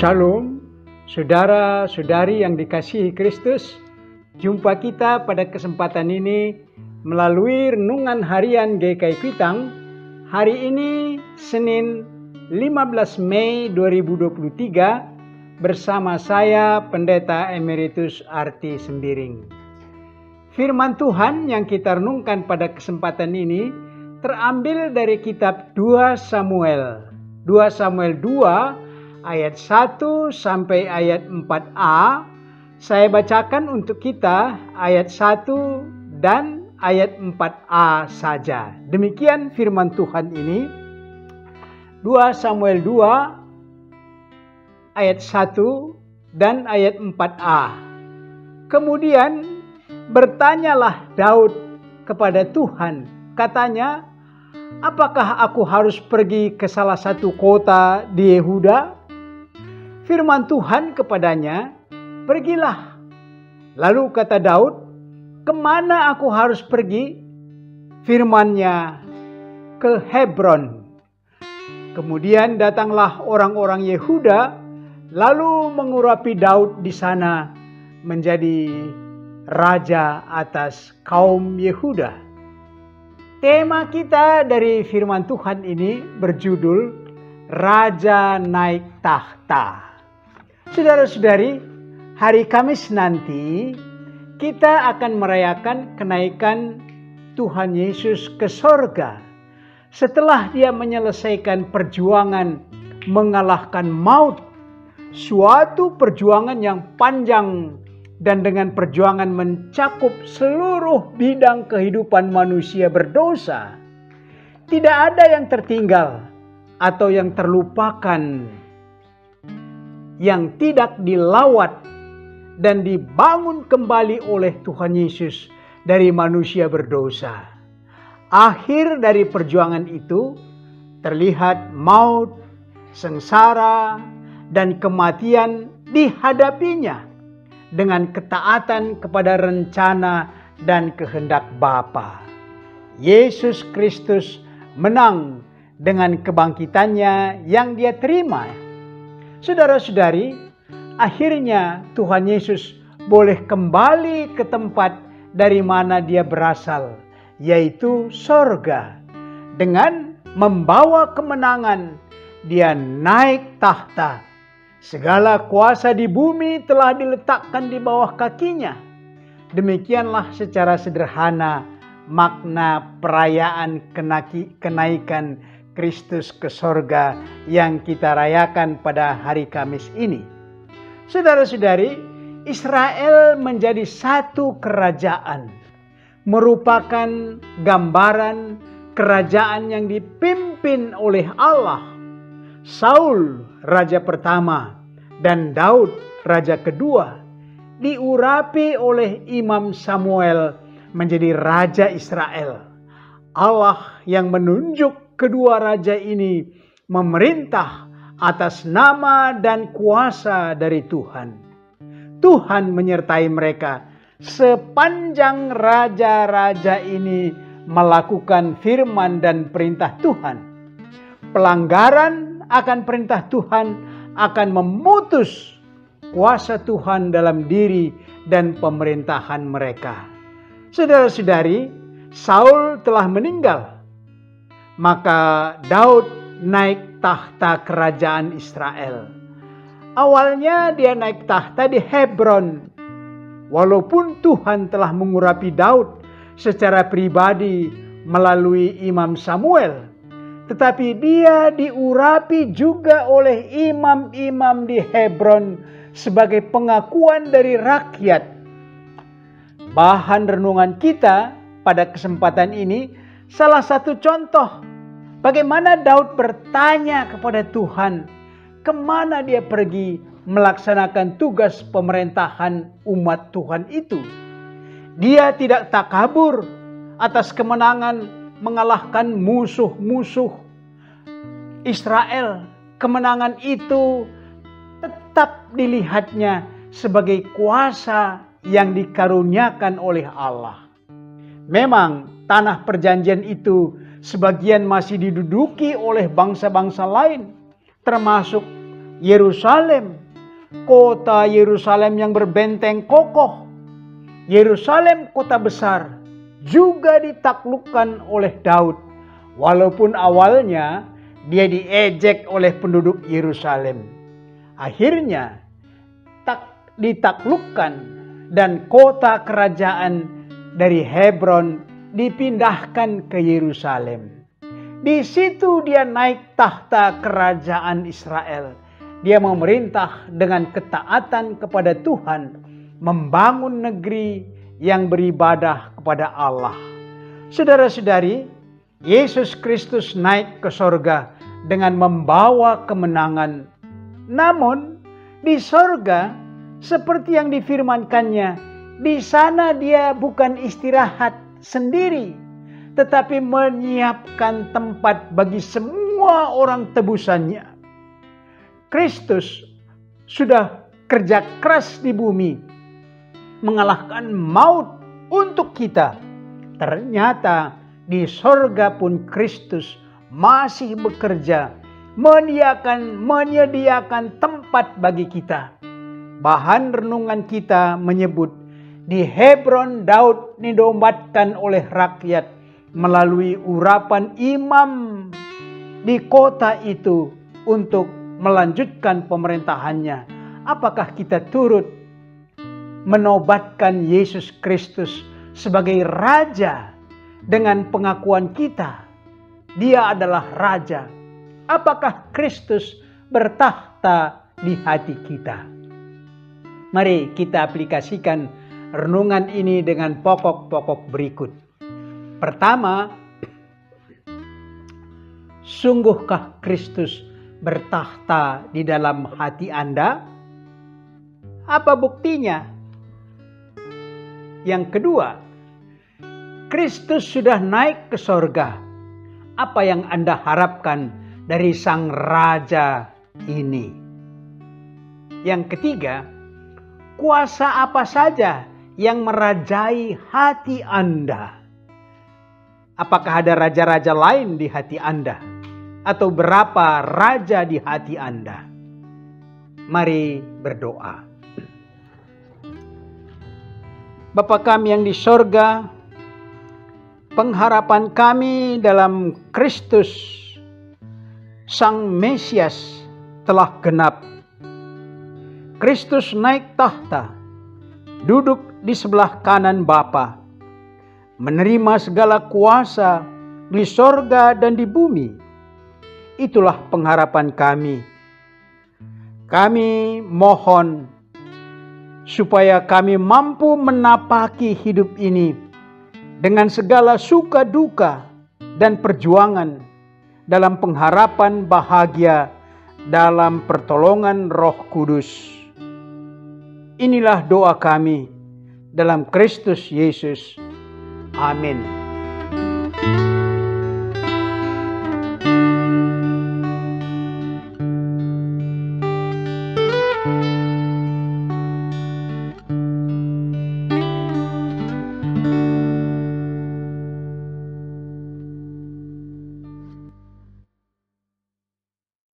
Shalom, saudara-saudari yang dikasihi Kristus. Jumpa kita pada kesempatan ini melalui renungan harian GKI Kuitang. Hari ini Senin 15 Mei 2023 bersama saya Pendeta Emeritus Arti Sembiring. Firman Tuhan yang kita renungkan pada kesempatan ini terambil dari kitab 2 Samuel 2 ayat 1 sampai ayat 4a. Saya bacakan untuk kita ayat 1 dan ayat 4a saja. Demikian firman Tuhan ini. 2 Samuel 2 ayat 1 dan ayat 4a. Kemudian bertanyalah Daud kepada Tuhan. Katanya, apakah aku harus pergi ke salah satu kota di Yehuda? Firman Tuhan kepadanya, pergilah. Lalu kata Daud, kemana aku harus pergi? Firman-Nya, ke Hebron. Kemudian datanglah orang-orang Yehuda, lalu mengurapi Daud di sana menjadi raja atas kaum Yehuda. Tema kita dari firman Tuhan ini berjudul Raja Naik Tahta. Saudara-saudari, hari Kamis nanti kita akan merayakan kenaikan Tuhan Yesus ke sorga. Setelah dia menyelesaikan perjuangan mengalahkan maut, suatu perjuangan yang panjang dan dengan perjuangan mencakup seluruh bidang kehidupan manusia berdosa. Tidak ada yang tertinggal atau yang terlupakan, yang tidak dilawat dan dibangun kembali oleh Tuhan Yesus dari manusia berdosa. Akhir dari perjuangan itu terlihat maut, sengsara, dan kematian dihadapinya dengan ketaatan kepada rencana dan kehendak Bapa. Yesus Kristus menang dengan kebangkitannya yang dia terima. Saudara-saudari, akhirnya Tuhan Yesus boleh kembali ke tempat dari mana dia berasal, yaitu sorga. Dengan membawa kemenangan, dia naik tahta. Segala kuasa di bumi telah diletakkan di bawah kakinya. Demikianlah secara sederhana makna perayaan kenaikan Kristus ke sorga yang kita rayakan pada hari Kamis ini. Saudara-saudari, Israel menjadi satu kerajaan, merupakan gambaran kerajaan yang dipimpin oleh Allah. Saul, raja pertama, dan Daud, raja kedua, diurapi oleh Imam Samuel menjadi raja Israel. Allah yang menunjuk kedua raja ini memerintah atas nama dan kuasa dari Tuhan. Tuhan menyertai mereka sepanjang raja-raja ini melakukan firman dan perintah Tuhan. Pelanggaran akan perintah Tuhan akan memutus kuasa Tuhan dalam diri dan pemerintahan mereka. Saudara-saudari, Saul telah meninggal. Maka Daud naik tahta kerajaan Israel. Awalnya dia naik tahta di Hebron. Walaupun Tuhan telah mengurapi Daud secara pribadi melalui Imam Samuel, tetapi dia diurapi juga oleh imam-imam di Hebron sebagai pengakuan dari rakyat. Bahan renungan kita pada kesempatan ini salah satu contoh bagaimana Daud bertanya kepada Tuhan kemana dia pergi melaksanakan tugas pemerintahan umat Tuhan itu. Dia tidak takabur atas kemenangan mengalahkan musuh-musuh Israel. Kemenangan itu tetap dilihatnya sebagai kuasa yang dikaruniakan oleh Allah. Memang tanah perjanjian itu sebagian masih diduduki oleh bangsa-bangsa lain, termasuk Yerusalem, kota Yerusalem yang berbenteng kokoh, Yerusalem kota besar, juga ditaklukkan oleh Daud. Walaupun awalnya dia diejek oleh penduduk Yerusalem. Akhirnya ditaklukkan dan kota kerajaan dari Hebron dipindahkan ke Yerusalem. Di situ dia naik tahta kerajaan Israel. Dia memerintah dengan ketaatan kepada Tuhan, membangun negeri yang beribadah kepada Allah. Saudara-saudari, Yesus Kristus naik ke sorga dengan membawa kemenangan. Namun di sorga, seperti yang difirmankannya, di sana dia bukan istirahat sendiri, tetapi menyiapkan tempat bagi semua orang tebusannya. Kristus sudah kerja keras di bumi, mengalahkan maut untuk kita. Ternyata di sorga pun Kristus masih bekerja, menyediakan tempat bagi kita. Bahan renungan kita menyebut, di Hebron Daud dinombatkan oleh rakyat melalui urapan imam di kota itu untuk melanjutkan pemerintahannya. Apakah kita turut menobatkan Yesus Kristus sebagai Raja dengan pengakuan kita? Dia adalah Raja. Apakah Kristus bertahta di hati kita? Mari kita aplikasikan renungan ini dengan pokok-pokok berikut. Pertama, sungguhkah Kristus bertahta di dalam hati Anda? Apa buktinya? Yang kedua, Kristus sudah naik ke sorga. Apa yang Anda harapkan dari Sang Raja ini? Yang ketiga, kuasa apa saja yang merajai hati Anda? Apakah ada raja-raja lain di hati Anda? Atau berapa raja di hati Anda? Mari berdoa. Bapa kami yang di sorga, pengharapan kami dalam Kristus, Sang Mesias, telah genap. Kristus naik tahta, duduk di sebelah kanan Bapa, menerima segala kuasa di sorga dan di bumi. Itulah pengharapan kami. Kami mohon supaya kami mampu menapaki hidup ini dengan segala suka duka dan perjuangan dalam pengharapan bahagia dalam pertolongan Roh Kudus. Inilah doa kami dalam Kristus Yesus. Amin.